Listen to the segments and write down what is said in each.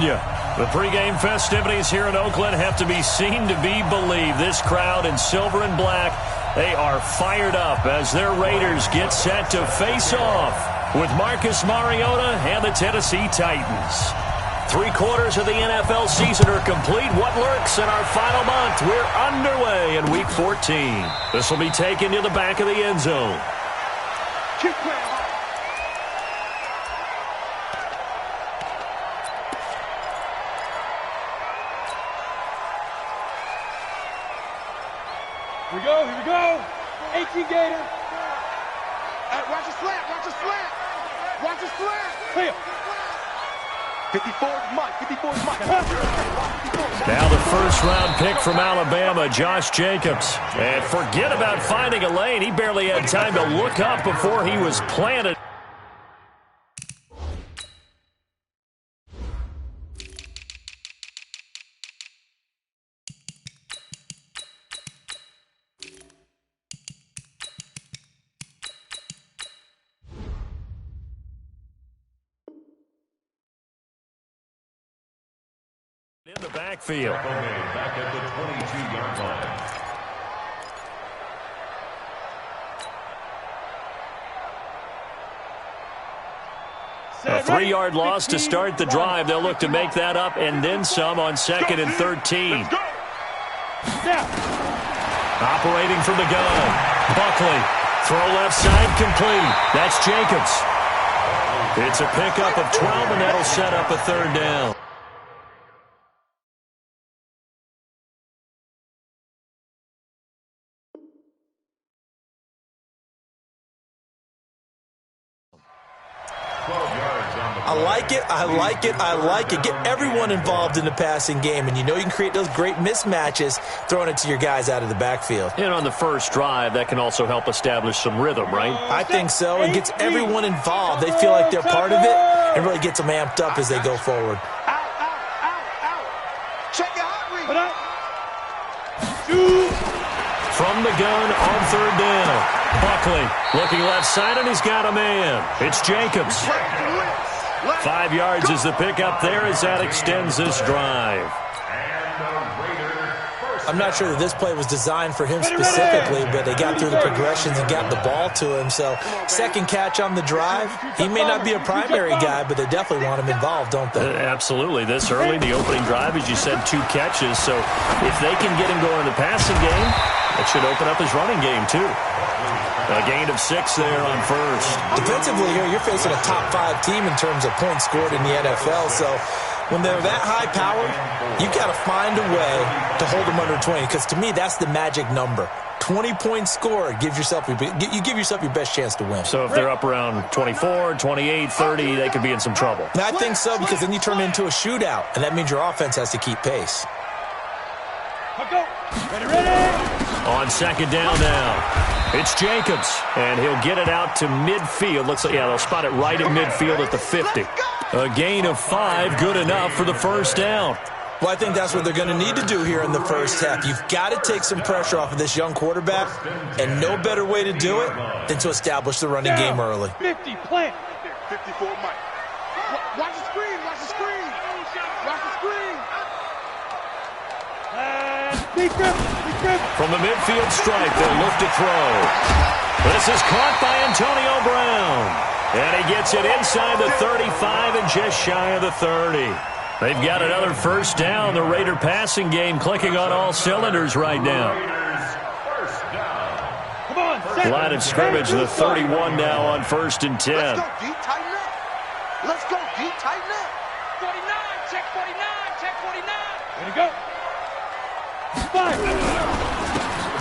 telling you, the pregame festivities here in Oakland have to be seen to be believed. This crowd in silver and black, they are fired up as their Raiders get set to face off with Marcus Mariota and the Tennessee Titans. 3 quarters of the NFL season are complete. What lurks in our final month? We're underway in Week 14. This will be taken to the back of the end zone. Keep playing. Here we go. 18 Gator. Watch the slant, watch the slant. Watch the slant. Clear. 54's Mike, 54's Mike. Now the first-round pick from Alabama, Josh Jacobs. And forget about finding a lane. He barely had time to look up before he was planted. In the backfield. Back at the 22-yard line. A 3-yard loss to start the drive. They'll look to make that up and then some on 2nd and 13. Operating from the gun. Buckley. Throw left side complete. That's Jacobs. It's a pickup of 12, and that'll set up a 3rd down. I like it. Get everyone involved in the passing game, and you know you can create those great mismatches throwing it to your guys out of the backfield. And on the first drive, that can also help establish some rhythm, right? I think so. It gets everyone involved. They feel like they're part of it and really gets them amped up as they go forward. Out. Check your hot read. From the gun on 3rd down. Buckley looking left side, and he's got a man. It's Jacobs. 5 yards is the pickup there as that extends this drive. I'm not sure that this play was designed for him specifically, but they got through the progressions and got the ball to him. So, second catch on the drive. He may not be a primary guy, but they definitely want him involved, don't they? Absolutely. This early, the opening drive, as you said, 2 catches. So, if they can get him going in the passing game, that should open up his running game, too. A gain of 6 there on first. Defensively here, you're facing a top 5 team in terms of points scored in the NFL. So when they're that high powered, you've got to find a way to hold them under 20. Because to me, that's the magic number. 20 points scored, you give yourself your best chance to win. So if they're up around 24, 28, 30, they could be in some trouble. I think so, because then you turn it into a shootout, and that means your offense has to keep pace. Ready. On 2nd down now, it's Jacobs, and he'll get it out to midfield. Looks like, they'll spot it right at midfield at the 50. A gain of 5, good enough for the first down. Well, I think that's what they're going to need to do here in the first half. You've got to take some pressure off of this young quarterback, and no better way to do it than to establish the running game early. 50, plant. 54 Mike. Watch the screen. From the midfield stripe, they'll look to throw. This is caught by Antonio Brown. And he gets it inside the 35 and just shy of the 30. They've got another first down. The Raider passing game clicking on all cylinders right now. Line of scrimmage, the 31 now on 1st and 10. Let's go deep, tighten up. Let's go deep, tighten up. 49, check 49, check 49. Ready to go. 5.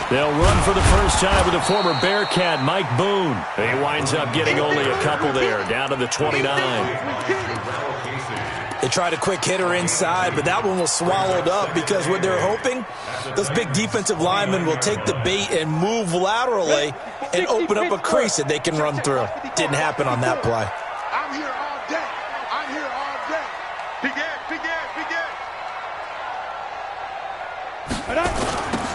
They'll run for the first time with the former Bearcat, Mike Boone. He winds up getting only a couple there, down to the 29. They tried a quick hitter inside, but that one was swallowed up because what they're hoping, those big defensive linemen will take the bait and move laterally and open up a crease that they can run through. Didn't happen on that play. I'm here all day.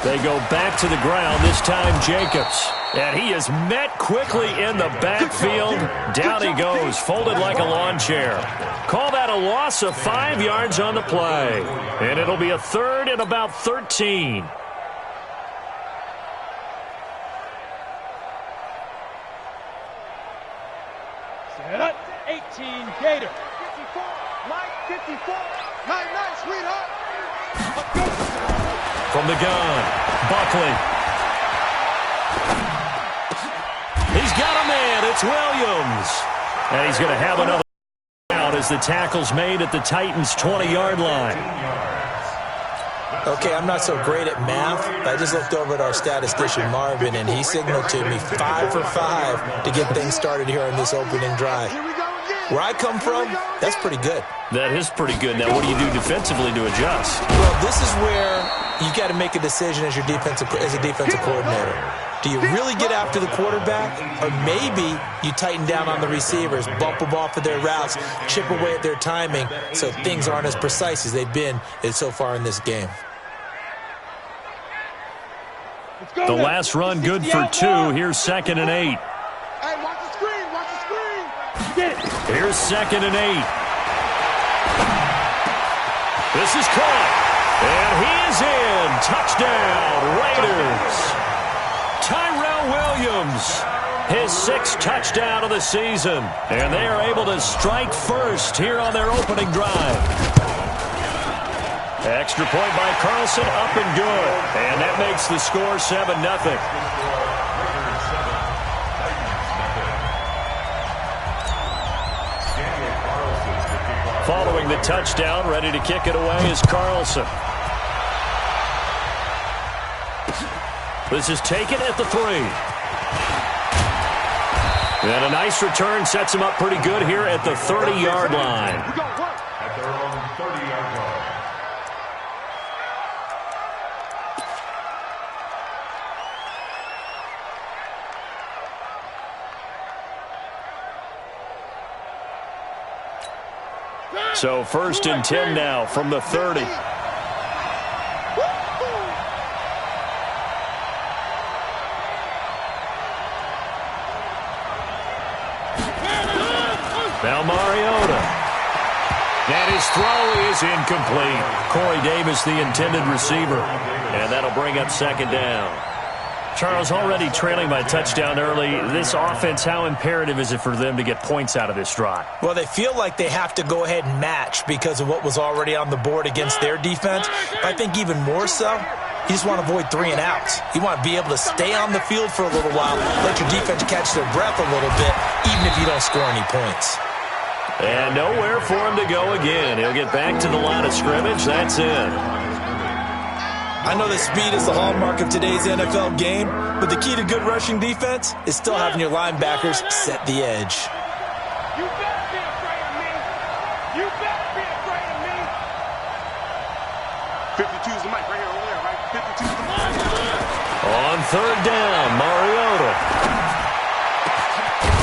They go back to the ground, this time Jacobs. And he is met quickly in the backfield. Down he goes, folded like a lawn chair. Call that a loss of 5 yards on the play. And it'll be a third and about 13. Set up. 18 Gator. 54. Mike, 54. Nice, sweetheart. From the gun, Buckley. He's got a man. It's Williams. And he's going to have another out as the tackle's made at the Titans' 20-yard line. Okay, I'm not so great at math, but I just looked over at our statistician, Marvin, and he signaled to me 5 for 5 to get things started here on this opening drive. Where I come from, that's pretty good. That is pretty good. Now, what do you do defensively to adjust? Well, this is where you got to make a decision as a defensive coordinator. Do you really get after the quarterback, or maybe you tighten down on the receivers, bump them off of their routes, chip away at their timing so things aren't as precise as they've been so far in this game? The last run good for 2. Here's 2nd and 8. Hey, watch the screen, watch the screen. Here's 2nd and 8. This is caught. And he is in. Touchdown, Raiders. Tyrell Williams, his 6th touchdown of the season. And they are able to strike first here on their opening drive. Extra point by Carlson, up and good. And that makes the score 7-0. Following the touchdown, ready to kick it away is Carlson. This is taken at the 3. And a nice return sets him up pretty good here at the 30-yard line. At their own 30-yard line. So 1st and 10 now from the 30. Now Mariota. And his throw is incomplete. Corey Davis, the intended receiver. And that'll bring up 2nd down. Charles, already trailing by touchdown early. This offense, how imperative is it for them to get points out of this drive? Well, they feel like they have to go ahead and match because of what was already on the board against their defense. But I think even more so, you just want to avoid 3 and outs. You want to be able to stay on the field for a little while, let your defense catch their breath a little bit, even if you don't score any points. And nowhere for him to go again. He'll get back to the line of scrimmage. That's it. I know that speed is the hallmark of today's NFL game, but the key to good rushing defense is still having your linebackers set the edge. You better be afraid of me. You better be afraid of me. 52 is the mic right here over there, right? 52 is the mic. On 3rd down, Mariota.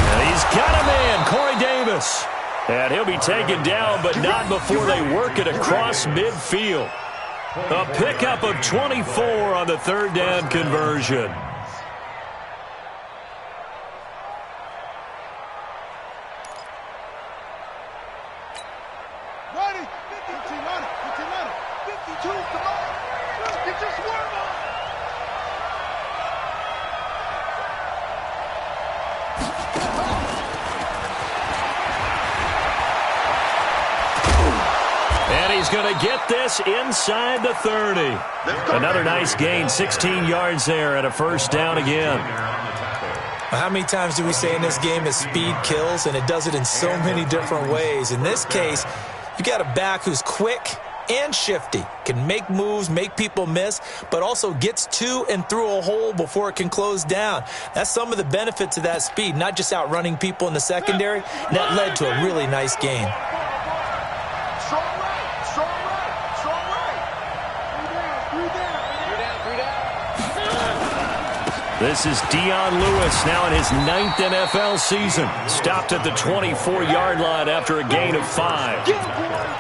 And he's got a man, Corey Davis. And he'll be taken down, but not before they work it across midfield. A pickup of 24 on the 3rd down conversion. Ready? 52, come on. Get your swerve on. And he's going to get this inside the 30. Another nice gain, 16 yards there and a 1st down again. How many times do we say in this game that speed kills, and it does it in so many different ways? In this case, you got a back who's quick and shifty, can make moves, make people miss, but also gets to and through a hole before it can close down. That's some of the benefits of that speed, not just outrunning people in the secondary. And that led to a really nice gain. This is Dion Lewis, now in his 9th NFL season. Stopped at the 24-yard line after a gain of 5.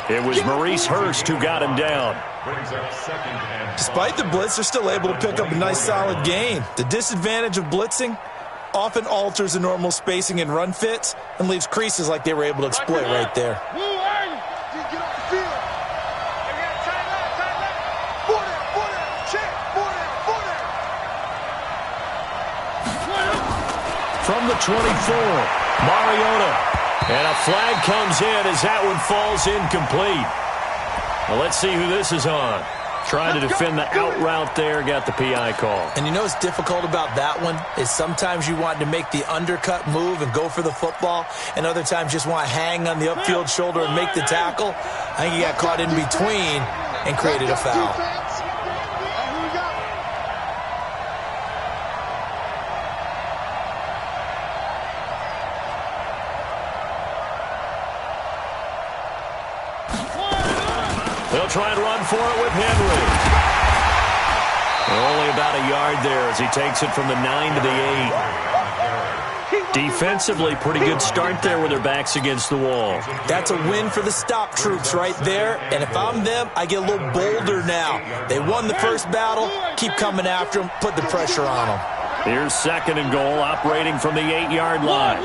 It was Maurice Hurst who got him down. Despite the blitz, they're still able to pick up a nice, solid gain. The disadvantage of blitzing often alters the normal spacing and run fits and leaves creases like they were able to exploit right there. From the 24, Mariota. And a flag comes in as that one falls incomplete. Well, let's see who this is on. Trying to defend the out route there, got the PI call. And you know what's difficult about that one is sometimes you want to make the undercut move and go for the football, and other times just want to hang on the upfield shoulder and make the tackle. I think he got caught in between and created a foul. They'll try and run for it with Henry. Only about a yard there as he takes it from the 9 to the 8. Defensively, pretty good start there with their backs against the wall. That's a win for the stop troops right there. And if I'm them, I get a little bolder now. They won the first battle. Keep coming after them. Put the pressure on them. Here's 2nd and goal, operating from the 8-yard line.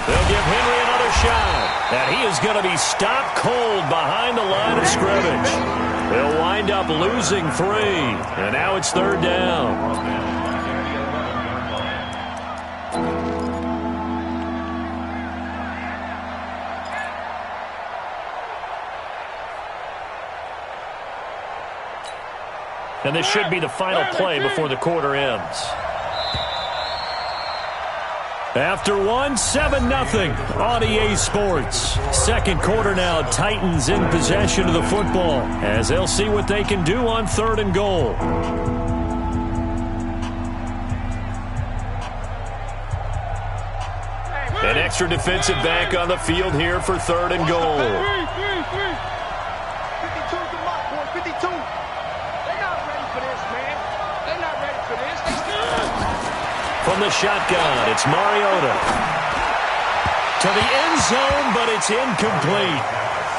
They'll give Henry another shot. And he is going to be stopped cold behind the line of scrimmage. They'll wind up losing 3. And now it's 3rd down. And this should be the final play before the quarter ends. After 7-0 on EA Sports. 2nd quarter now, Titans in possession of the football as they'll see what they can do on 3rd and goal. An extra defensive back on the field here for 3rd and goal. 52's the mark, boy. 52. They're not ready for this, man. They're not ready for this. From the shotgun, it's Mariota. To the end zone, but it's incomplete.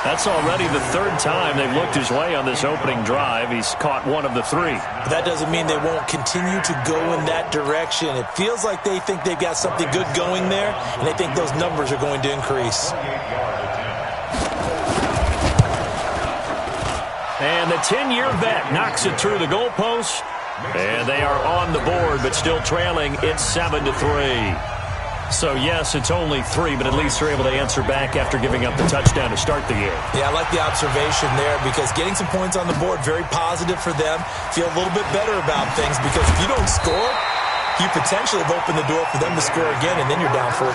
That's already the 3rd time they've looked his way on this opening drive. He's caught 1 of the 3. That doesn't mean they won't continue to go in that direction. It feels like they think they've got something good going there, and they think those numbers are going to increase. And the 10-year vet knocks it through the goalpost. And they are on the board, but still trailing. It's 7-3. So, yes, it's only 3, but at least they're able to answer back after giving up the touchdown to start the year. Yeah, I like the observation there because getting some points on the board, very positive for them. Feel a little bit better about things because if you don't score, you potentially have opened the door for them to score again, and then you're down 14.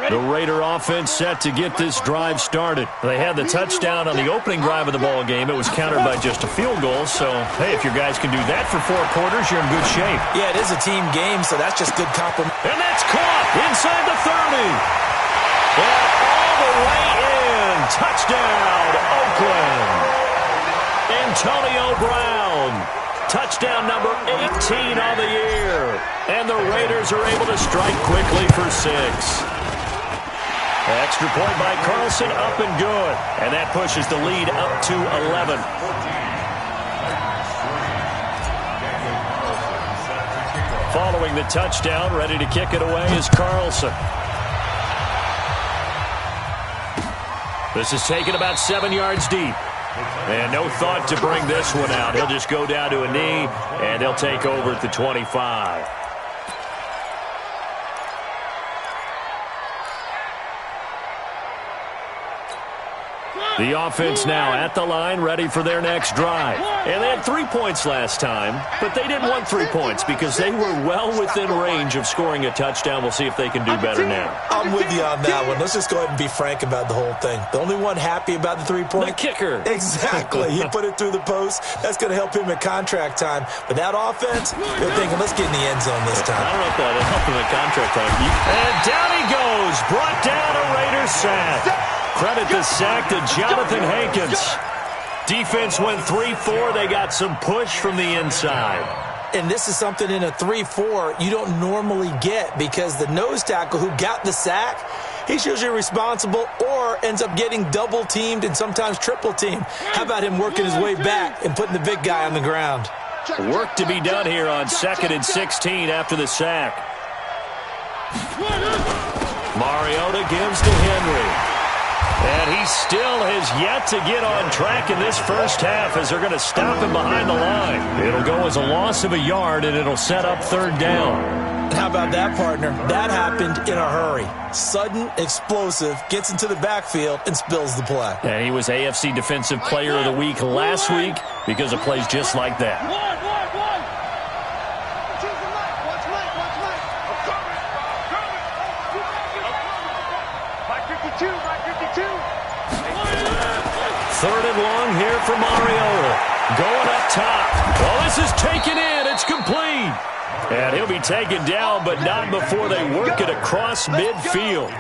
The Raider offense set to get this drive started. They had the touchdown on the opening drive of the ball game. It was countered by just a field goal. So, hey, if your guys can do that for 4 quarters, you're in good shape. Yeah, it is a team game, so that's just good compliment. And that's caught inside the 30. And all the way in. Touchdown, Oakland. Antonio Brown. Touchdown number 18 on the year. And the Raiders are able to strike quickly for 6. Extra point by Carlson, up and good. And that pushes the lead up to 11. Following the touchdown, ready to kick it away is Carlson. This is taken about 7 yards deep. And no thought to bring this one out. He'll just go down to a knee, and they'll take over at the 25. The offense now at the line, ready for their next drive. And they had 3 points last time, but they didn't want 3 points because they were well within range of scoring a touchdown. We'll see if they can do better now. I'm with you on that one. Let's just go ahead and be frank about the whole thing. The only one happy about the 3-point? The kicker. Exactly. He put it through the post. That's going to help him at contract time. But that offense, they're thinking, let's get in the end zone this time. I don't know if that'll help him at contract time. And down he goes. Brought down a Raiders sack. Credit the sack to Jonathan Hankins. Defense went 3-4. They got some push from the inside. And this is something in a 3-4 you don't normally get because the nose tackle who got the sack, he's usually responsible or ends up getting double-teamed and sometimes triple-teamed. How about him working his way back and putting the big guy on the ground? Work to be done here on 2nd and 16 after the sack. Mariota gives to Henry. And he still has yet to get on track in this first half as they're going to stop him behind the line. It'll go as a loss of a yard, and it'll set up 3rd down. How about that, partner? That happened in a hurry. Sudden, explosive, gets into the backfield, and spills the play. And he was AFC Defensive Player of the Week last week because of plays just like that. Third and long here for Mariota. Going up top. Well, this is taken in. It's complete. And he'll be taken down, but not before they work it across midfield.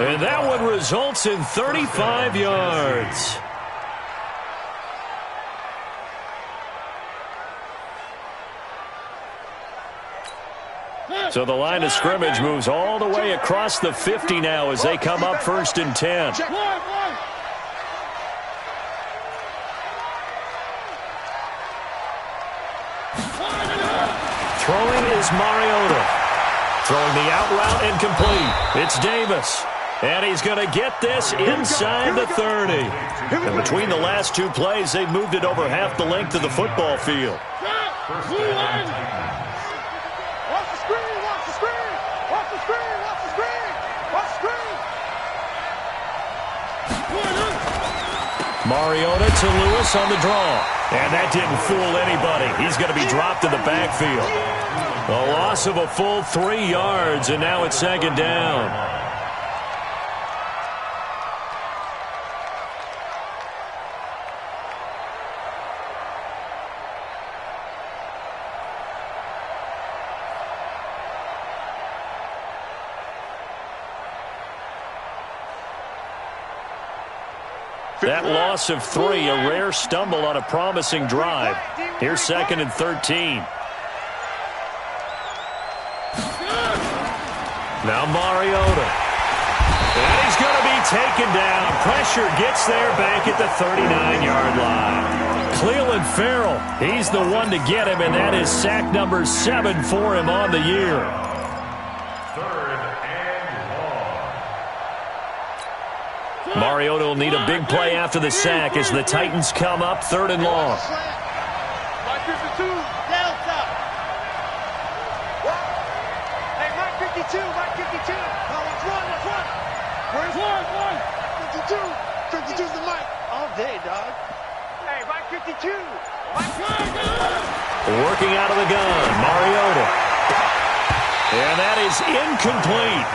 And that one results in 35 yards. So the line of scrimmage moves all the way across the 50 now as they come up 1st and 10. Throwing is Mariota. Throwing the out route incomplete. It's Davis. And he's going to get this inside the 30. And between the last 2 plays, they've moved it over half the length of the football field. Mariota to Lewis on the draw. And that didn't fool anybody. He's going to be dropped in the backfield. A loss of a full 3 yards, and now it's 2nd down. That loss of 3, a rare stumble on a promising drive. Here's 2nd and 13. Now Mariota. And he's going to be taken down. Pressure gets there back at the 39-yard line. Cleveland Farrell, he's the one to get him, and that is sack number 7 for him on the year. Mariota will need a big play after the sack as the Titans come up 3rd and long. Hey, Mike 52, Mike 52. Let's run. Where's 52? 52's the Mike. All day, dog. Hey, Mike 52. Working out of the gun, Mariota. And that is incomplete.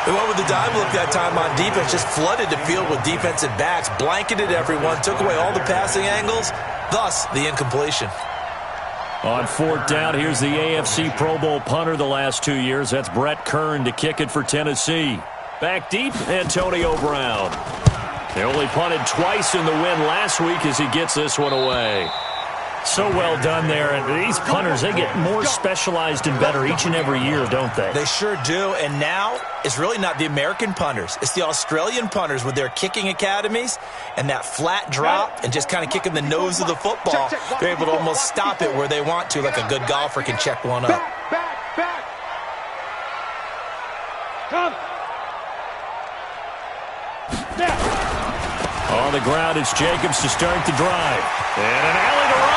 They went with the dime look that time on defense, just flooded the field with defensive backs, blanketed everyone, took away all the passing angles, thus the incompletion. On 4th down, here's the AFC Pro Bowl punter the last 2 years. That's Brett Kern to kick it for Tennessee. Back deep, Antonio Brown. They only punted twice in the win last week as he gets this one away. So well done there. And these punters, they get more specialized and better each and every year, don't they? They sure do. And now it's really not the American punters. It's the Australian punters with their kicking academies and that flat drop and just kind of kicking the nose of the football. They're able to almost stop it where they want to, like a good golfer can check one up. Back. Come. On the ground, it's Jacobs to start the drive. And an alley to run.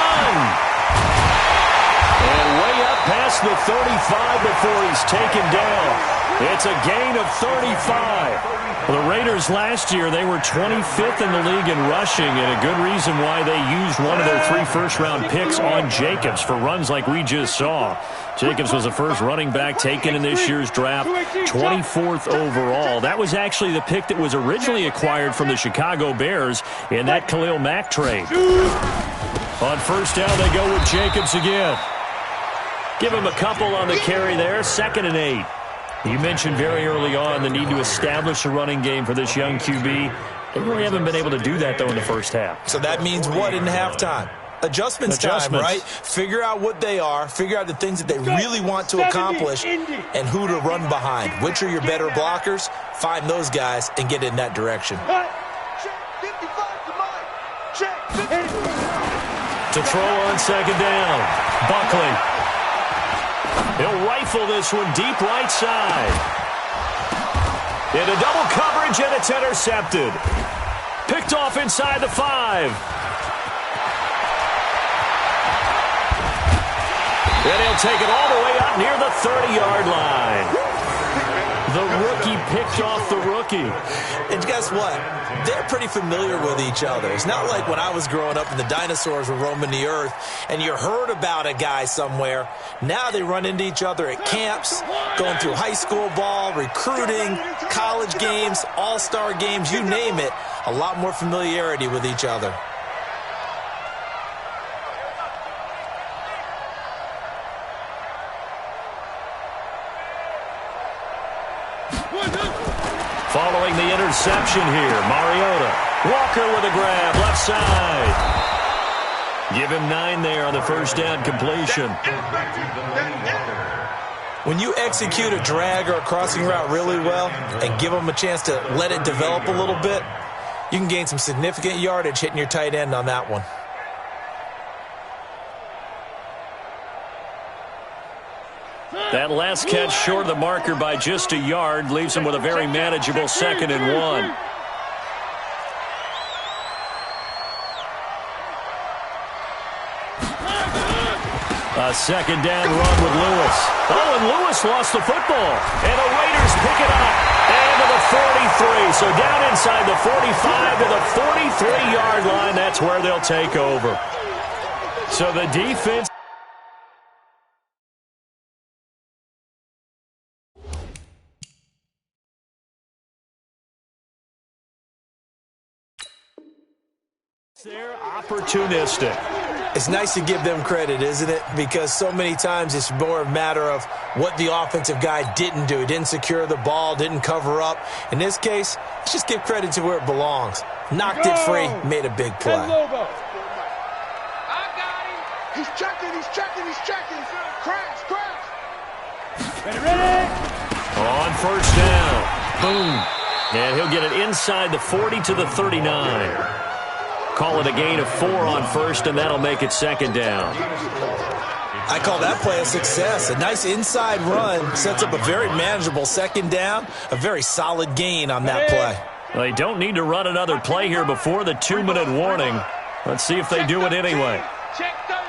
And way up past past the 35 before he's taken down. It's a gain of 35. Well, the Raiders last year, they were 25th in the league in rushing, and a good reason why they used one of their 3 first-round picks on Jacobs for runs like we just saw. Jacobs was the first running back taken in this year's draft, 24th overall. That was actually the pick that was originally acquired from the Chicago Bears in that Khalil Mack trade. On first down, they go with Jacobs again. Give him a couple on the carry there, 2nd and 8. You mentioned very early on the need to establish a running game for this young QB. They really haven't been able to do that, though, in the first half. So that means what in halftime? Adjustments time, right? Figure out what they are, figure out the things that they really want to accomplish, and who to run behind. Which are your better blockers? Find those guys and get in that direction. To throw on second down, Buckley. He'll rifle this one deep right side. Into double coverage, and it's intercepted. Picked off inside the 5. Then he'll take it all the way up near the 30-yard line. The rookie picked off the rookie. And guess what? They're pretty familiar with each other. It's not like when I was growing up and the dinosaurs were roaming the earth and you heard about a guy somewhere. Now they run into each other at camps, going through high school ball, recruiting, college games, all-star games, you name it. A lot more familiarity with each other. Following the interception here, Mariota. Walker with a grab, left side. Give him 9 there on the first down completion. When you execute a drag or a crossing route really well and give them a chance to let it develop a little bit, you can gain some significant yardage hitting your tight end on that one. That last catch short of the marker by just a yard leaves him with a very manageable 2nd and 1. A second down run with Lewis. Oh, and Lewis lost the football. And the Raiders pick it up. And to the 43. So down inside the 45 to the 43-yard line. That's where they'll take over. So the defense. They're opportunistic. It's nice to give them credit, isn't it? Because so many times it's more a matter of what the offensive guy didn't do. He didn't secure the ball, didn't cover up. In this case, let's just give credit to where it belongs. Knocked it free, made a big play. I got him. He's checking. Crash. Ready. On first down. Boom. And he'll get it inside the 40 to the 39. Call it a gain of 4 on first, and that'll make it 2nd down. I call that play a success. A nice inside run sets up a very manageable 2nd down, a very solid gain on that play. Well, they don't need to run another play here before the 2-minute warning. Let's see if they do it anyway. Check 13.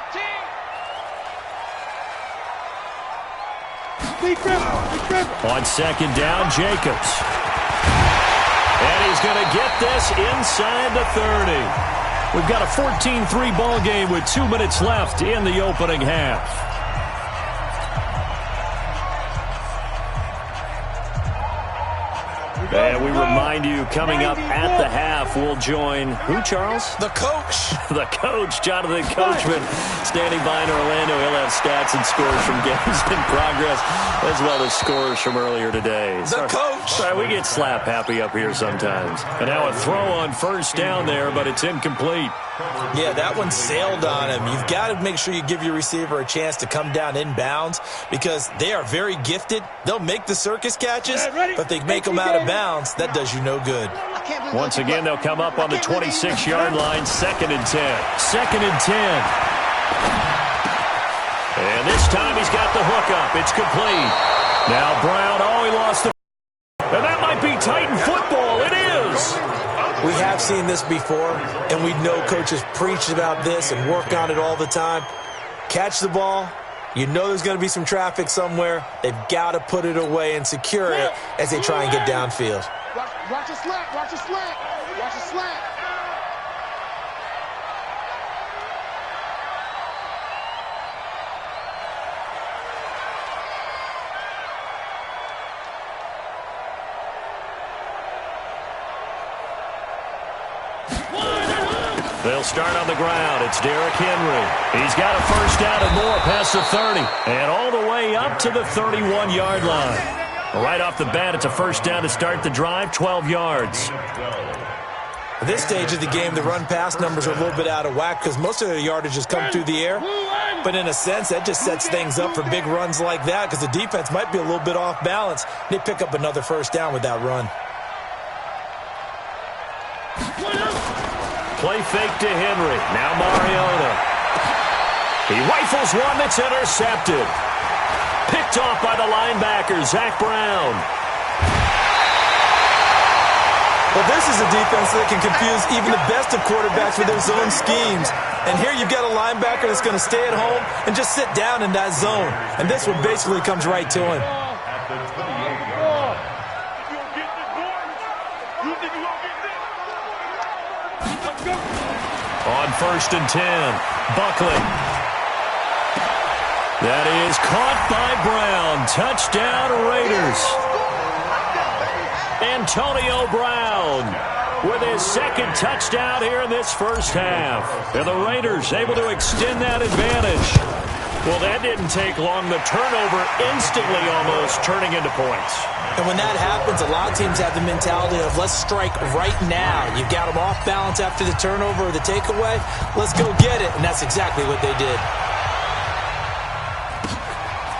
On second down, Jacobs. And he's going to get this inside the 30. We've got a 14-3 ball game with 2 minutes left in the opening half. And we remind you, coming up at the half, we'll join who, Charles? The coach. The coach, Jonathan Coachman, standing by in Orlando. He'll have stats and scores from games in progress, as well as scores from earlier today. The coach. Sorry, we get slap happy up here sometimes. And now a throw on first down there, but it's incomplete. Yeah, that one sailed on him. You've got to make sure you give your receiver a chance to come down inbounds because they are very gifted. They'll make the circus catches, but they make them out of bounds. That does you no good. Once again, they'll come up on the 26-yard line, 2nd and 10. 2nd and 10. And this time he's got the hook up. It's complete. Now Brown, he lost the... And that might be Titan football. It is. We have seen this before, and we know coaches preach about this and work on it all the time. Catch the ball, You know there's going to be some traffic somewhere. They've got to put it away and secure it as they try and get downfield. Watch a slant, watch a slant, watch a slant. They'll start on the ground. It's Derrick Henry. He's got a first down and more past the 30. And all the way up to the 31-yard line. Right off the bat, it's a first down to start the drive, 12 yards. At this stage of the game, the run-pass numbers are a little bit out of whack because most of their yardage has come through the air. But in a sense, that just sets things up for big runs like that because the defense might be a little bit off balance. They pick up another first down with that run. Play fake to Henry. Now Mariota. He rifles one that's intercepted. Picked off by the linebacker, Zach Brown. Well, this is a defense that can confuse even the best of quarterbacks with their zone schemes. And here you've got a linebacker that's going to stay at home and just sit down in that zone. And this one basically comes right to him. On first and 10, Buckley. That is caught by Brown. Touchdown, Raiders. Antonio Brown with his second touchdown here in this first half. And the Raiders able to extend that advantage. Well, that didn't take long. The turnover instantly almost turning into points. And when that happens, a lot of teams have the mentality of let's strike right now. You've got them off balance after the turnover or the takeaway. Let's go get it. And that's exactly what they did.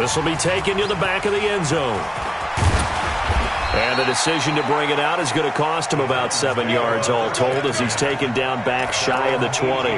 This will be taken to the back of the end zone. And the decision to bring it out is going to cost him about 7 yards all told as he's taken down back shy of the 20.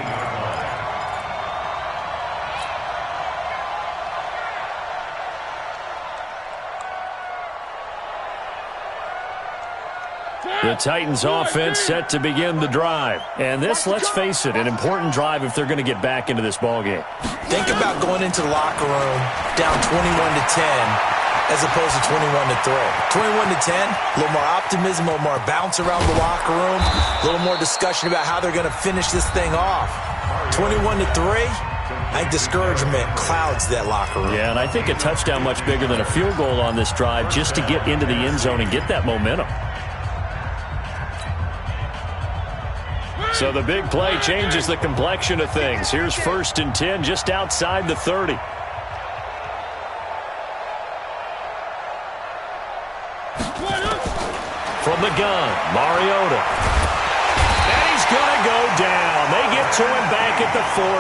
The Titans offense set to begin the drive. And this, let's face it, an important drive if they're going to get back into this ballgame. Think about going into the locker room down 21-10 as opposed to 21-3. 21-10, a little more optimism, a little more bounce around the locker room, a little more discussion about how they're going to finish this thing off. 21-3, I think discouragement clouds that locker room. Yeah, and I think a touchdown much bigger than a field goal on this drive just to get into the end zone and get that momentum. So the big play changes the complexion of things. Here's first and 10 just outside the 30. From the gun, Mariota. And he's going to go down. They get to him back at the 40.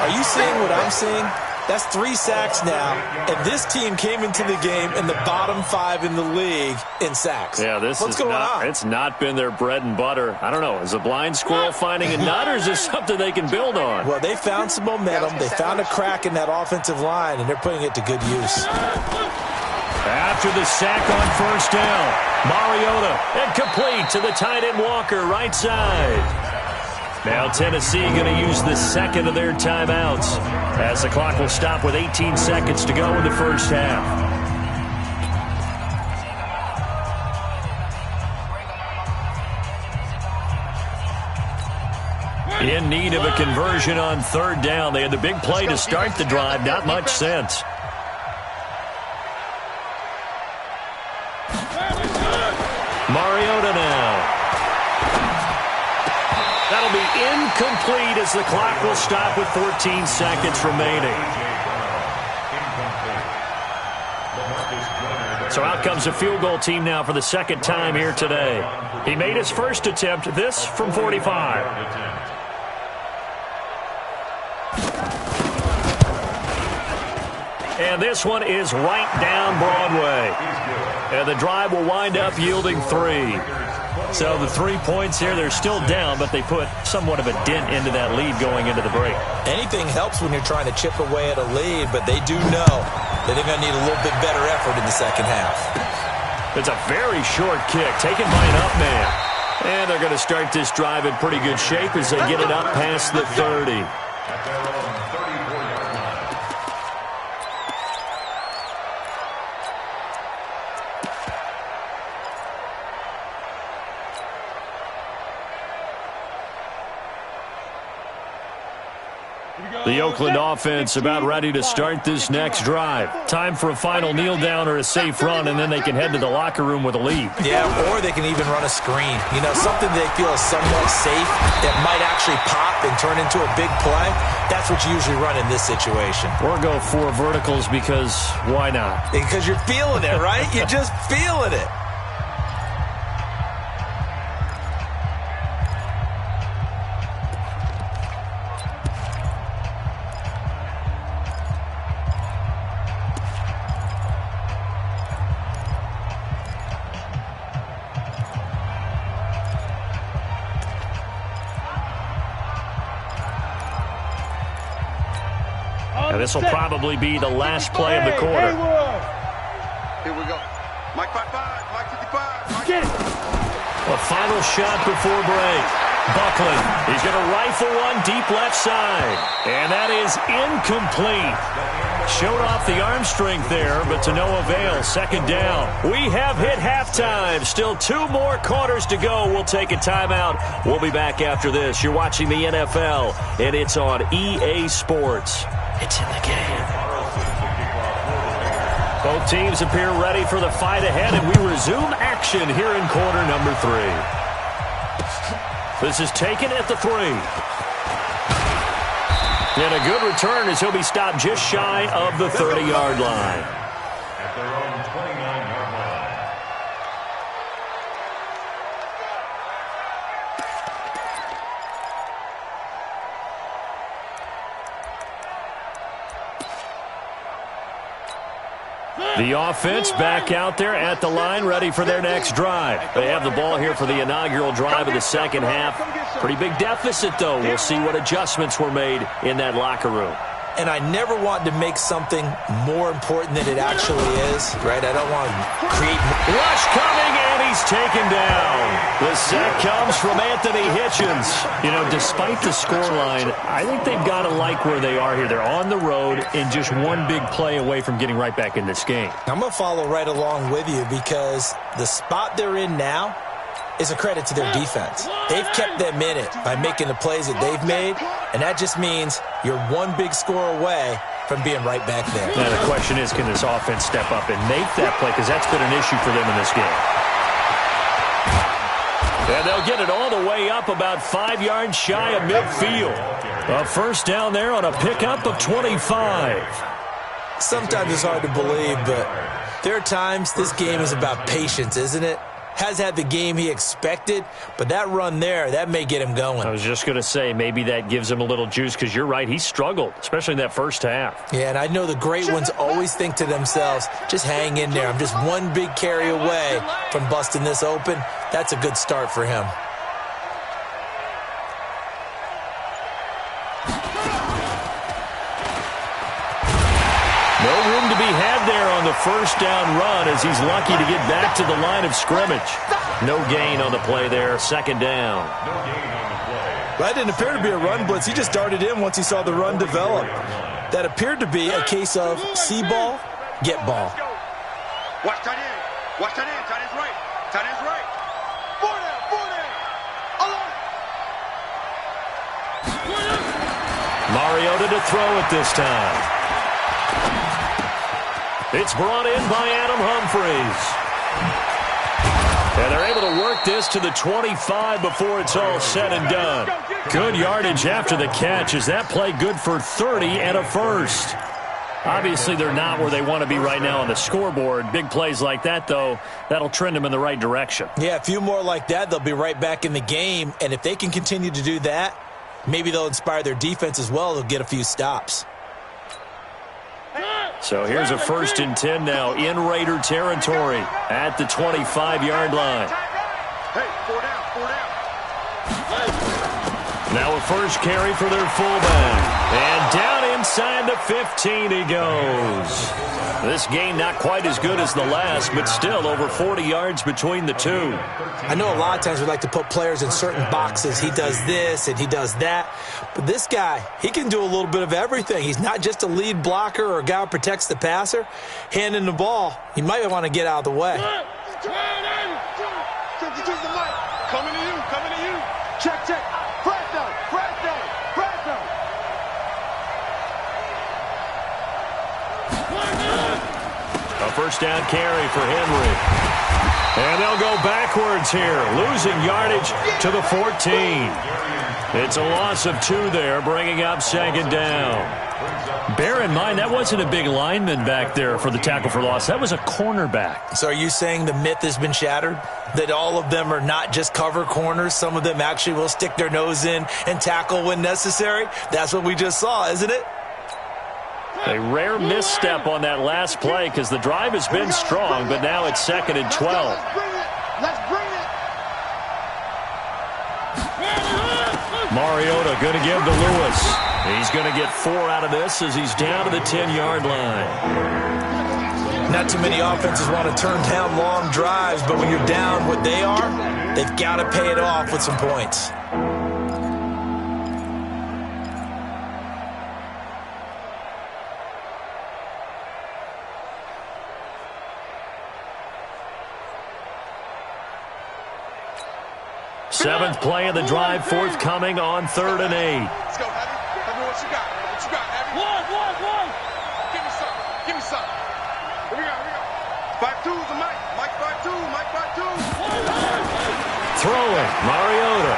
Are you seeing what I'm seeing? That's 3 sacks now, and this team came into the game in the bottom 5 in the league in sacks. Yeah, What's going on? It's not been their bread and butter. I don't know. Is a blind squirrel finding a nut, or is this something they can build on? Well, they found some momentum. They found a crack in that offensive line, and they're putting it to good use. After the sack on first down, Mariota, and complete to the tight end Walker, right side. Now Tennessee going to use the second of their timeouts as the clock will stop with 18 seconds to go in the first half. In need of a conversion on third down. They had the big play to start the drive. Not much sense. Mariota now. That'll be incomplete as the clock will stop with 14 seconds remaining. So out comes a field goal team now for the second time here today. He made his first attempt, this from 45. And this one is right down Broadway. And the drive will wind up yielding 3. So the 3 points here, they're still down, but they put somewhat of a dent into that lead going into the break. Anything helps when you're trying to chip away at a lead, but they do know that they're going to need a little bit better effort in the second half. It's a very short kick taken by an up man. And they're going to start this drive in pretty good shape as they get it up past the 30. Oakland offense about ready to start this next drive. Time for a final kneel down or a safe run, and then they can head to the locker room with a lead. Yeah, or they can even run a screen. You know, something they feel is somewhat safe that might actually pop and turn into a big play. That's what you usually run in this situation. Or go 4 verticals because why not? Because you're feeling it, right? You're just feeling it. This will probably be the last play of the quarter. Here we go. Mike 55, Mike 55. Get it. A final shot before break. Buckland, he's going to rifle one deep left side. And that is incomplete. Showed off the arm strength there, but to no avail. Second down. We have hit halftime. Still 2 more quarters to go. We'll take a timeout. We'll be back after this. You're watching the NFL, and it's on EA Sports. It's in the game. Both teams appear ready for the fight ahead, and we resume action here in quarter number 3. This is taken at the 3. And a good return as he'll be stopped just shy of the 30-yard line. At their own 29-yard line. The offense back out there at the line, ready for their next drive. They have the ball here for the inaugural drive of the second half. Pretty big deficit, though. We'll see what adjustments were made in that locker room. And I never want to make something more important than it actually is, right? I don't want to create... Rush coming, and he's taken down. The sack comes from Anthony Hitchens. You know, despite the scoreline, I think they've got to like where they are here. They're on the road and just one big play away from getting right back in this game. I'm going to follow right along with you because the spot they're in now is a credit to their defense. They've kept them in it by making the plays that they've made, and that just means you're one big score away from being right back there. Now the question is, can this offense step up and make that play? Because that's been an issue for them in this game. And they'll get it all the way up about 5 yards shy of midfield. A first down there on a pickup of 25. Sometimes it's hard to believe, but there are times this game is about patience, isn't it? Has had the game he expected, but that run there, that may get him going. I was just going to say, maybe that gives him a little juice, because you're right, he struggled, especially in that first half. Yeah, and I know the great ones always think to themselves, just hang in there. I'm just one big carry away from busting this open. That's a good start for him. No room to be had there on the first down run as he's lucky to get back to the line of scrimmage. No gain on the play there. Second down. No gain on the play. That didn't appear to be a run blitz. He just darted in once he saw the run develop. That appered to be a case of see ball, get ball. Watch tight end. Watch tight end. Tight end's right. Tight end's right. 40. Mariota to throw it this time. It's brought in by Adam Humphries. And they're able to work this to the 25 before it's all said and done. Good yardage after the catch. Is that play good for 30 and a first? Obviously, they're not where they want to be right now on the scoreboard. Big plays like that, though, that'll trend them in the right direction. Yeah, a few more like that, they'll be right back in the game. And if they can continue to do that, maybe they'll inspire their defense as well. They'll get a few stops. So here's a 1st and 10 now in Raider territory at the 25-yard line. Hey, 4 down, 4 down. Now a first carry for their fullback. And down inside the 15 he goes. This game not quite as good as the last, but still over 40 yards between the two. I know a lot of times we like to put players in certain boxes. He does this and he does that. But this guy, he can do a little bit of everything. He's not just a lead blocker or a guy who protects the passer. Handing the ball, he might want to get out of the way. Coming to you, coming to you. Check, check. Fresno, Fresno, Fresno. A first down carry for Henry. And they'll go backwards here, losing yardage to the 14. It's a loss of 2 there, bringing up second down. Bear in mind, that wasn't a big lineman back there for the tackle for loss. That was a cornerback. So are you saying the myth has been shattered? That all of them are not just cover corners? Some of them actually will stick their nose in and tackle when necessary? That's what we just saw, isn't it? A rare misstep on that last play because the drive has been strong, but now it's 2nd and 12. Let's bring it. Mariota going to give to Lewis. He's going to get 4 out of this as he's down to the 10-yard line. Not too many offenses want to turn down long drives, but when you're down what they are, they've got to pay it off with some points. Seventh play of the drive, forthcoming on 3rd and 8. Let's go, Heavy. Heavy, what you got? What you got, Heavy? One. Give me something. Give me something. Here we go. 5-2's a Mike. Mike 5-2. Mike 5-2. Throwing, Mariota.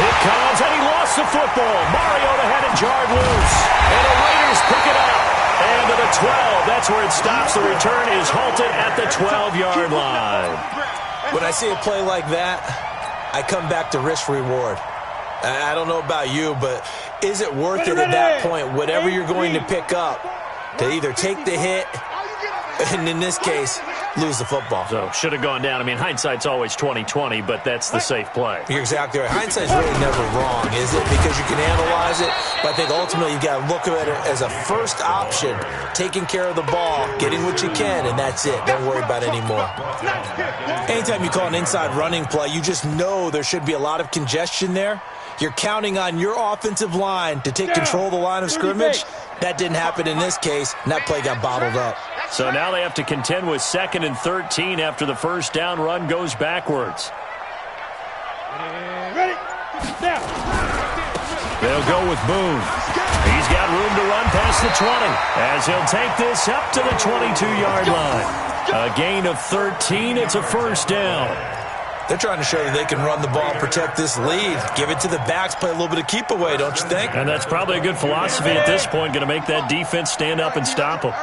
It comes, and he lost the football. Mariota had it jarred loose, and the Raiders pick it up. And to the 12, that's where it stops. The return is halted at the 12-yard line. When I see a play like that, I come back to risk-reward. I don't know about you, but is it worth it at that point, whatever you're going to pick up, to either take the hit, and in this case, lose the football? So, should have gone down. I mean, hindsight's always 20/20, but that's the safe play. You're exactly right. Hindsight's really never wrong, is it? Because you can analyze it, but I think ultimately you got to look at it as a first option, taking care of the ball, getting what you can, and that's it. Don't worry about it anymore. Anytime you call an inside running play, you just know there should be a lot of congestion there. You're counting on your offensive line to take control of the line of scrimmage. That didn't happen in this case, and that play got bottled up. So now they have to contend with 2nd and 13 after the first down run goes backwards. Ready? Now. They'll go with Boone. He's got room to run past the 20 as he'll take this up to the 22-yard line. A gain of 13. It's a first down. They're trying to show that they can run the ball, protect this lead. Give it to the backs, play a little bit of keep away, don't you think? And that's probably a good philosophy at this point, going to make that defense stand up and stop them.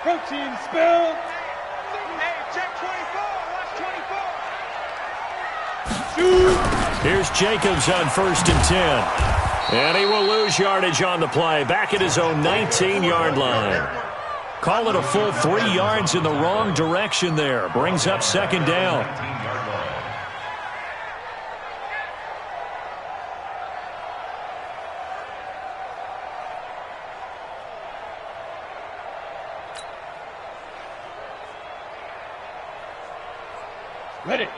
Protein spill. Hey, check 24. Watch 24. Shoot. Here's Jacobs on 1st and 10. And he will lose yardage on the play. Back at his own 19-yard line. Call it a full 3 yards in the wrong direction there. Brings up 2nd down. Ready.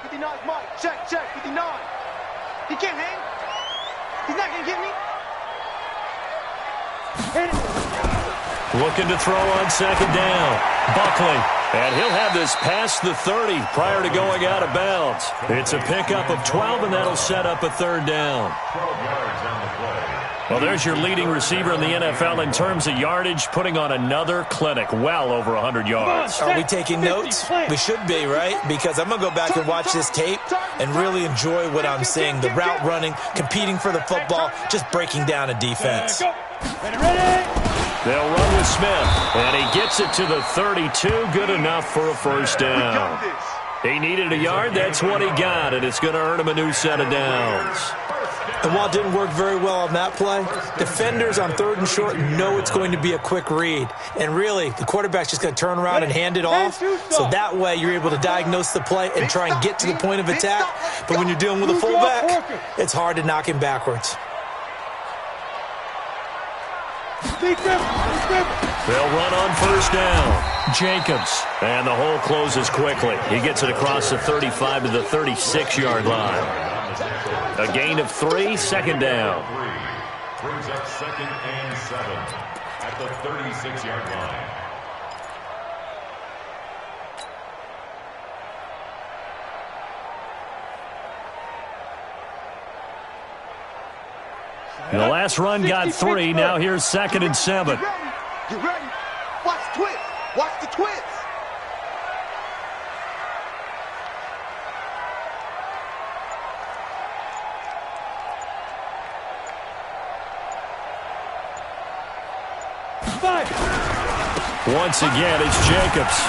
59 Mike. Check, 59. He can't hang. He's not going to get me. Looking to throw on 2nd down. Buckley. And he'll have this past the 30 prior to going out of bounds. It's a pickup of 12, and that'll set up a 3rd down. 12 yards on the play. Well, there's your leading receiver in the NFL in terms of yardage, putting on another clinic, well over 100 yards. Are we taking notes? We should be, right? Because I'm going to go back and watch this tape and really enjoy what I'm seeing. The route running, competing for the football, just breaking down a defense. Ready. They'll run with Smith, and he gets it to the 32. Good enough for a first down. He needed a yard. That's what he got, and it's going to earn him a new set of downs. And while it didn't work very well on that play, defenders on 3rd and short know it's going to be a quick read. And really, the quarterback's just going to turn around and hand it off. So that way, you're able to diagnose the play and try and get to the point of attack. But when you're dealing with a fullback, it's hard to knock him backwards. They'll run on 1st down. Jacobs. And the hole closes quickly. He gets it across the 35 to the 36-yard line. A gain of 3, 2nd down. Brings up 2nd and 7 at the 36-yard line. The last run got 3. Now here's 2nd and 7. You ready? Watch the twist. Watch the twist. Once again, it's Jacobs.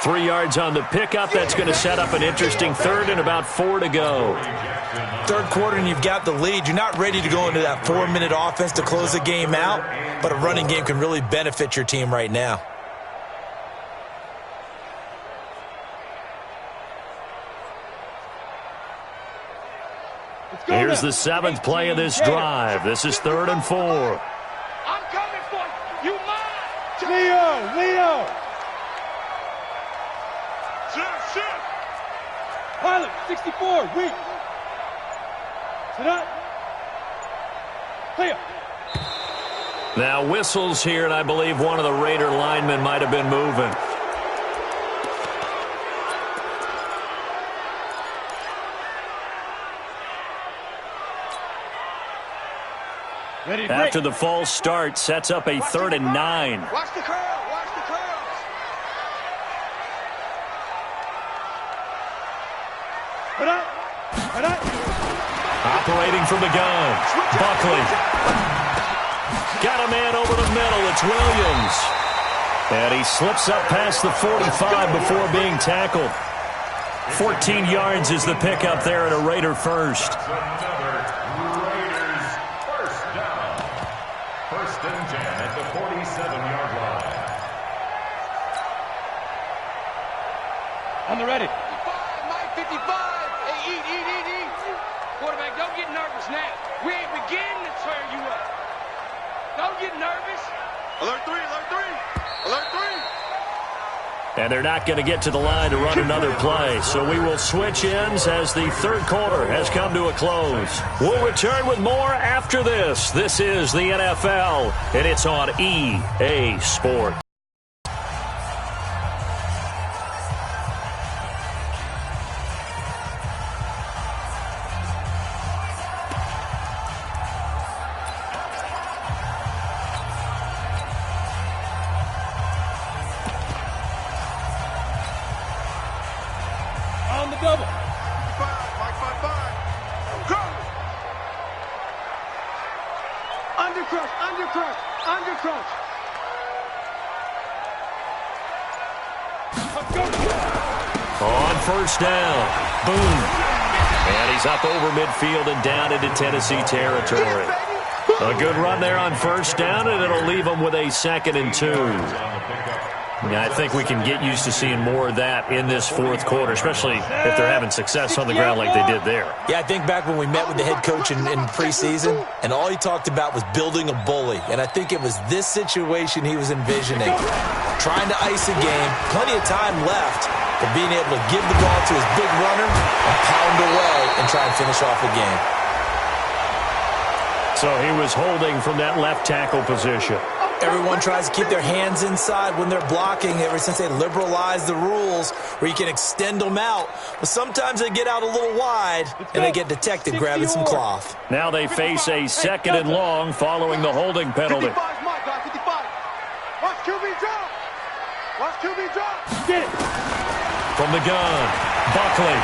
3 yards on the pickup. That's going to set up an interesting 3rd and about 4 to go. 3rd quarter and you've got the lead. You're not ready to go into that 4-minute offense to close the game out, but a running game can really benefit your team right now. Here's the 7th play of this drive. This is 3rd and 4. I'm coming for you. You mine. Leo. Shift. Pilot, 64, weak. Sit up. Clear. Now whistles here, and I believe one of the Raider linemen might have been moving. Ready, After the false start, sets up a 3rd and 9. Watch the curl. Watch the curls. Put up. Operating from the gun. Buckley. Got a man over the middle. It's Williams. And he slips up past the 45 before being tackled. 14 yards is the pickup there at a Raider first. Raiders first down. 1st and 10 at the 47-yard line. On the ready. 55, Mike, 55. Hey, eat. Quarterback, don't get nervous now. We ain't beginning to tear you up. Don't get nervous. Alert 3. And they're not going to get to the line to run another play. So we will switch ends as the 3rd quarter has come to a close. We'll return with more after this. This is the NFL, and it's on EA Sports. On the double. 55. Mike 55. Go. Undercrush. On 1st down. Boom. And he's up over midfield and down into Tennessee territory. A good run there on 1st down, and it'll leave them with a 2nd and 2. Yeah, I think we can get used to seeing more of that in this 4th quarter, especially if they're having success on the ground like they did there. Yeah, I think back when we met with the head coach in preseason, and all he talked about was building a bully. And I think it was this situation he was envisioning. Trying to ice a game, plenty of time left, but being able to give the ball to his big runner and pound away and try and finish off a game. So he was holding from that left tackle position. Everyone tries to keep their hands inside when they're blocking ever since they liberalized the rules where you can extend them out. But sometimes they get out a little wide and they get detected grabbing some cloth. Now they face a 2nd and long following the holding penalty. 55, Mike, 55. Watch QB drop. Get it. From the gun, Buckley.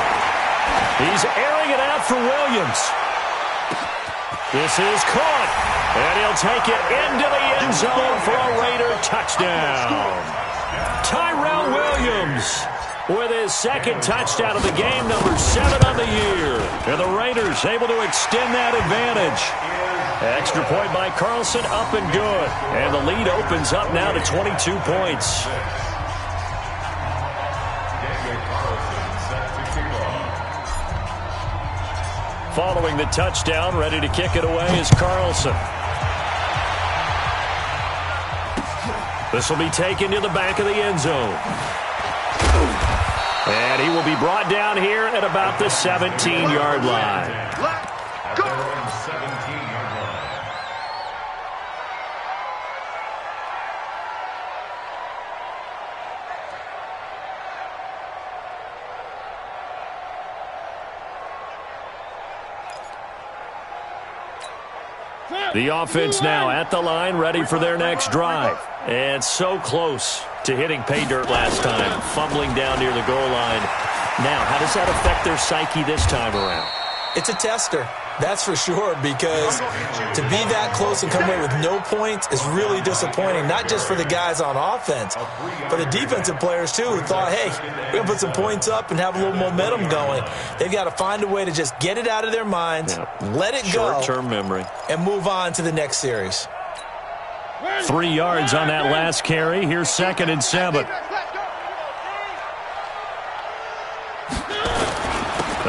He's airing it out for Williams. This is caught, and he'll take it into the end zone for a Raider touchdown. Tyrell Williams with his 2nd touchdown of the game, number 7 on the year. And the Raiders able to extend that advantage. Extra point by Carlson, up and good. And the lead opens up now to 22 points. Following the touchdown, ready to kick it away is Carlson. This will be taken to the back of the end zone. And he will be brought down here at about the 17-yard line. At their own 17-yard line. The offense now at the line, ready for their next drive. And so close to hitting pay dirt last time, fumbling down near the goal line. Now, how does that affect their psyche this time around? It's a tester, that's for sure, because to be that close and come away with no points is really disappointing, not just for the guys on offense, but the defensive players, too, who thought, hey, we're going to put some points up and have a little momentum going. They've got to find a way to just get it out of their minds, let it go, short-term memory, and move on to the next series. 3 yards on that last carry. Here's 2nd and 7.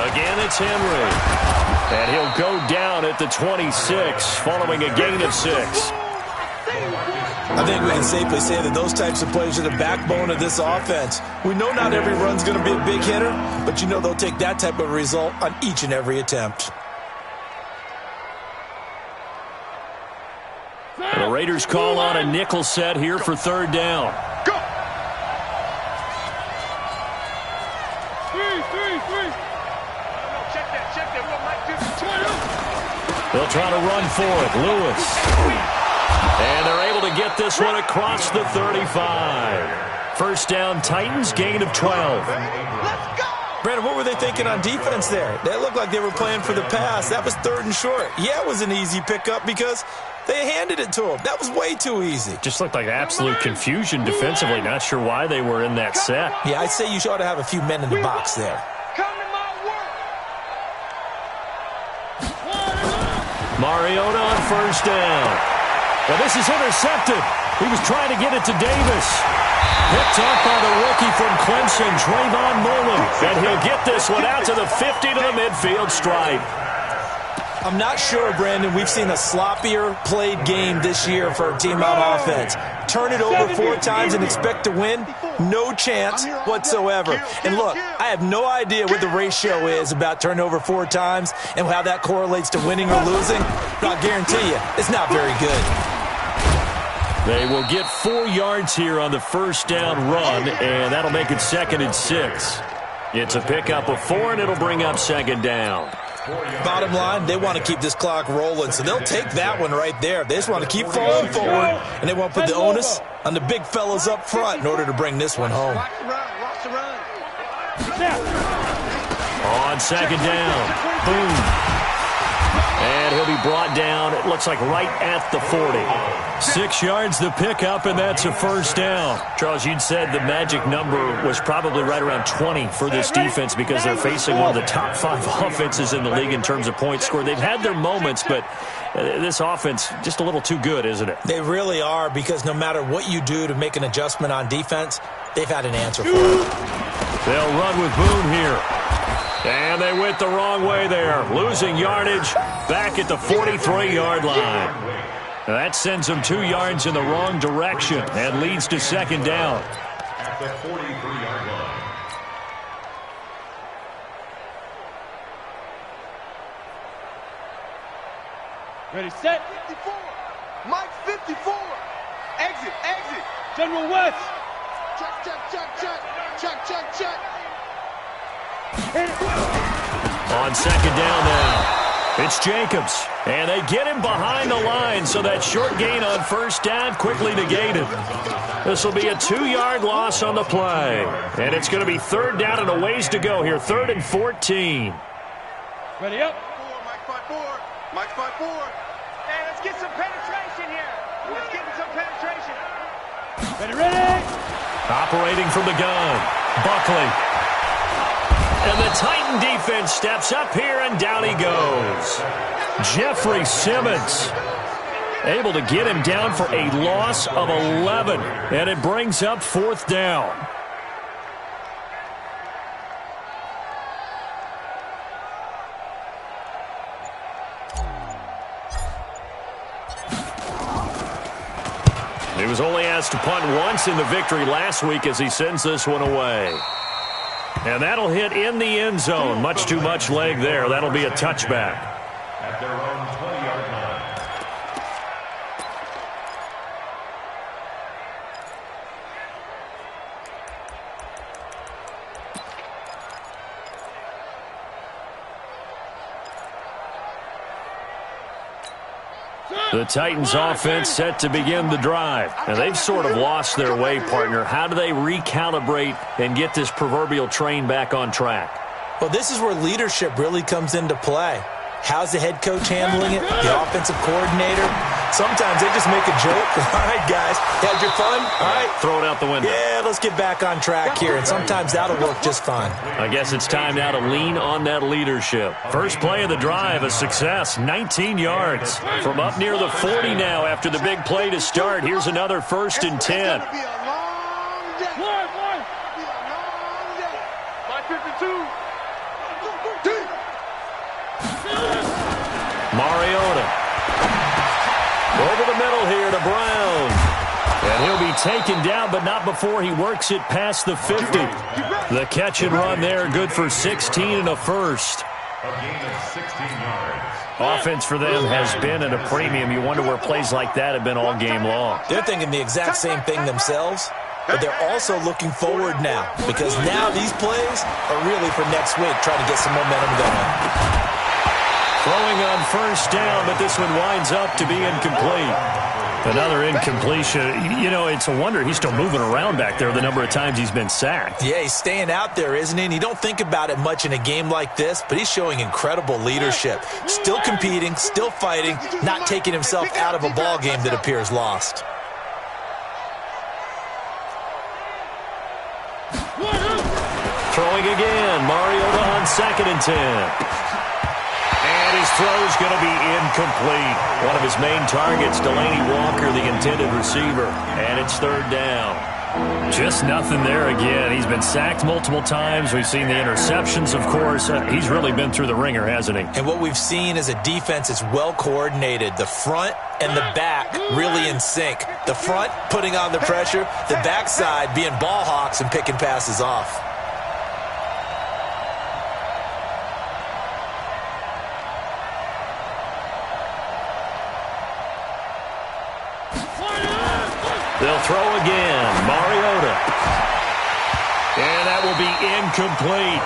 Again, it's Henry. And he'll go down at the 26 following a gain of 6. I think we can safely say that those types of plays are the backbone of this offense. We know not every run's going to be a big hitter, but you know they'll take that type of result on each and every attempt. The Raiders call on a nickel set here for 3rd down. Go! 3. They'll try to run for it. Lewis. And they're able to get this one across the 35. First down, Titans, gain of 12. Let's go! Brandon, what were they thinking on defense there? They looked like they were playing for the pass. That was 3rd and short. Yeah, it was an easy pickup because they handed it to them. That was way too easy. Just looked like absolute confusion defensively. Not sure why they were in that set. Yeah, I'd say you ought to have a few men in the box there. Come to my work. Mariota on first down. Well, this is intercepted. He was trying to get it to Davis. Picked up by the rookie from Clemson, Trayvon Mullen. And he'll get this one out to the 50 to the midfield stripe. I'm not sure, Brandon, we've seen a sloppier played game this year for a team on offense. Turn it over 4 times and expect to win? No chance whatsoever. And look, I have no idea what the ratio is about turning over 4 times and how that correlates to winning or losing, but I'll guarantee you, it's not very good. They will get 4 yards here on the first down run, and that'll make it 2nd and 6. It's a pickup of 4, and it'll bring up 2nd down. Bottom line, they want to keep this clock rolling, so they'll take that one right there. They just want to keep falling forward, and they want to put the onus on the big fellas up front in order to bring this one home. Watch the run. On 2nd down, boom. And he'll be brought down, it looks like right at the 40. 6 yards the pickup, and that's a first down. Charles, you'd said the magic number was probably right around 20 for this defense because they're facing one of the top 5 offenses in the league in terms of points scored. They've had their moments, but this offense just a little too good, isn't it? They really are, because no matter what you do to make an adjustment on defense, they've had an answer for it. They'll run with Boone here. And they went the wrong way there, losing yardage back at the 43-yard line. Now that sends them 2 yards in the wrong direction and leads to 2nd down. At the 43-yard line. Ready, set. 54. Mike 54. Exit. General West. Check. On 2nd down now, it's Jacobs. And they get him behind the line, so that short gain on first down quickly negated. This will be a 2-yard loss on the play. And it's going to be 3rd down and a ways to go here, 3rd and 14. Ready up. Mike 5-4. Hey, let's get some penetration here. Let's get some penetration. Ready. Operating from the gun, Buckley. And the Titan defense steps up here, and down he goes. Jeffrey Simmons able to get him down for a loss of 11. And it brings up 4th down. He was only asked to punt once in the victory last week as he sends this one away. And that'll hit in the end zone. Much too much leg there. That'll be a touchback. At their own 20-yard line. The Titans offense set to begin the drive. And they've sort of lost their way, partner. How do they recalibrate and get this proverbial train back on track? Well, this is where leadership really comes into play. How's the head coach handling it? The offensive coordinator? Sometimes they just make a joke. All right, guys, had your fun? All right. Throw it out the window. Yeah, let's get back on track here, and sometimes that'll work just fine. I guess it's time now to lean on that leadership. First play of the drive, a success, 19 yards. From up near the 40 now after the big play to start. Here's another 1st and 10. 552. Mariota. Over the middle here to Brown. And he'll be taken down, but not before he works it past the 50. The catch and run there, good for 16 and a first. A gain of 16 yards. Offense for them has been at a premium. You wonder where plays like that have been all game long. They're thinking the exact same thing themselves, but they're also looking forward now, because now these plays are really for next week, trying to get some momentum going. Throwing on 1st down, but this one winds up to be incomplete. Another incompletion. You know, it's a wonder he's still moving around back there the number of times he's been sacked. Yeah, he's staying out there, isn't he? And you don't think about it much in a game like this, but he's showing incredible leadership. Still competing, still fighting, not taking himself out of a ball game that appears lost. Throwing again. Mariota on 2nd and 10. And his throw's going to be incomplete. One of his main targets, Delaney Walker, the intended receiver. And it's 3rd down. Just nothing there again. He's been sacked multiple times. We've seen the interceptions, of course. He's really been through the ringer, hasn't he? And what we've seen is a defense that's well coordinated. The front and the back really in sync. The front putting on the pressure. The backside being ball hawks and picking passes off. They'll throw again. Mariota. And that will be incomplete.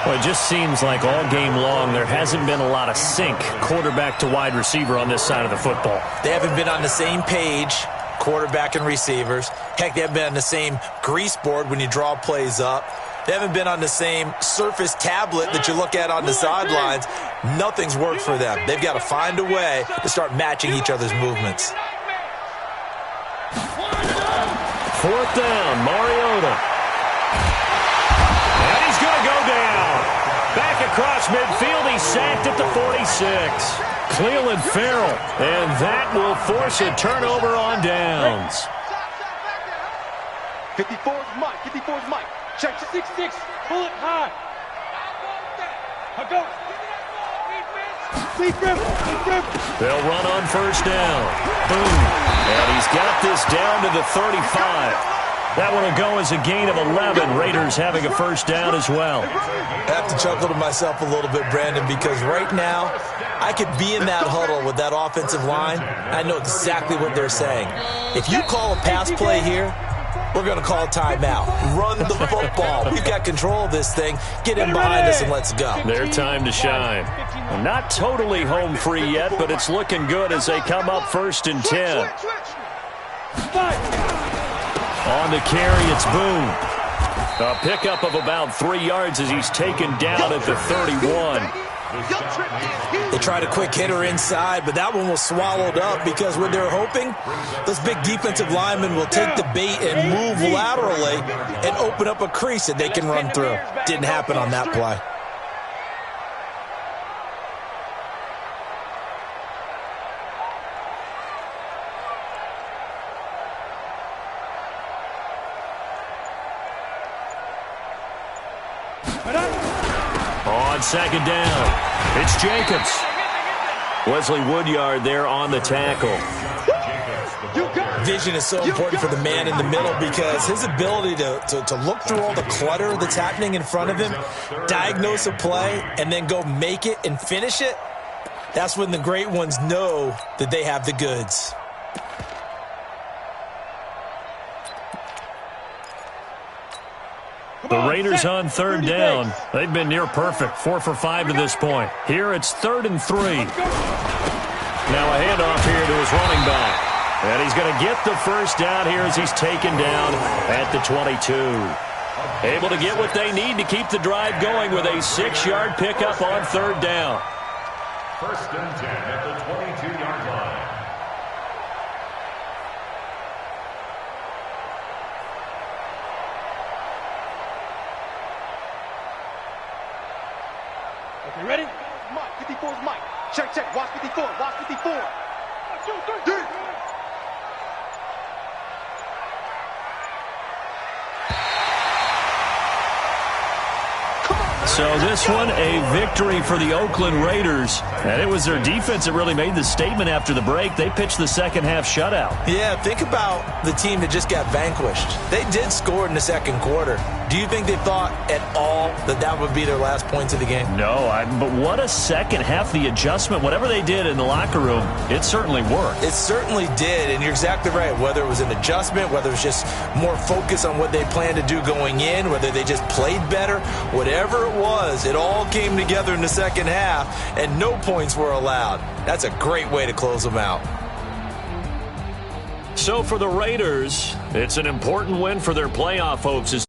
Well, it just seems like all game long there hasn't been a lot of sync quarterback to wide receiver on this side of the football. They haven't been on the same page, quarterback and receivers. Heck, they haven't been on the same grease board when you draw plays up. They haven't been on the same Surface tablet that you look at on the sidelines. Nothing's worked for them. They've got to find a way to start matching each other's movements. 4th down, Mariota. And he's going to go down. Back across midfield, he's sacked at the 46. Cleveland Farrell, and that will force a turnover on downs. 54's Mike. 54's Mike. Check 6-6. Pull it high. Go. They'll run on 1st down. Boom. And he's got this down to the 35. That one will go as a gain of 11. Raiders having a 1st down as well. I have to chuckle to myself a little bit, Brandon, because right now I could be in that huddle with that offensive line. I know exactly what they're saying. If you call a pass play here, we're going to call a timeout. Run the football. We've got control of this thing. Get in behind us and let's go. Their time to shine. Not totally home free yet, but it's looking good as they come up 1st and 10. On the carry, it's Boone. A pickup of about 3 yards as he's taken down at the 31. They tried a quick hitter inside, but that one was swallowed up because what they're hoping, those big defensive linemen will take the bait and move laterally and open up a crease that they can run through. Didn't happen on that play. On 2nd down, it's Jacobs. Wesley Woodyard there on the tackle. Vision is so important for the man in the middle because his ability to look through all the clutter that's happening in front of him, diagnose a play, and then go make it and finish it, that's when the great ones know that they have the goods. The Raiders on 3rd down. They've been near perfect, 4 for 5 to this point. Here it's 3rd and 3. Now a handoff here to his running back. And he's going to get the first down here as he's taken down at the 22. Able to get what they need to keep the drive going with a 6-yard pickup on third down. First and 10 at the 22-yard line. Okay, ready? Mike, 54's Mike. Check, check. Watch 54. Watch 54. 1, 2, 3. So this one, a victory for the Oakland Raiders. And it was their defense that really made the statement after the break. They pitched the second-half shutout. Yeah, think about the team that just got vanquished. They did score in the second quarter. Do you think they thought at all that that would be their last points of the game? No, but what a second half. The adjustment, whatever they did in the locker room, it certainly worked. It certainly did, and you're exactly right. Whether it was an adjustment, whether it was just more focus on what they planned to do going in, whether they just played better, whatever it was, it all came together in the second half, and no points were allowed. That's a great way to close them out. So for the Raiders, it's an important win for their playoff hopes.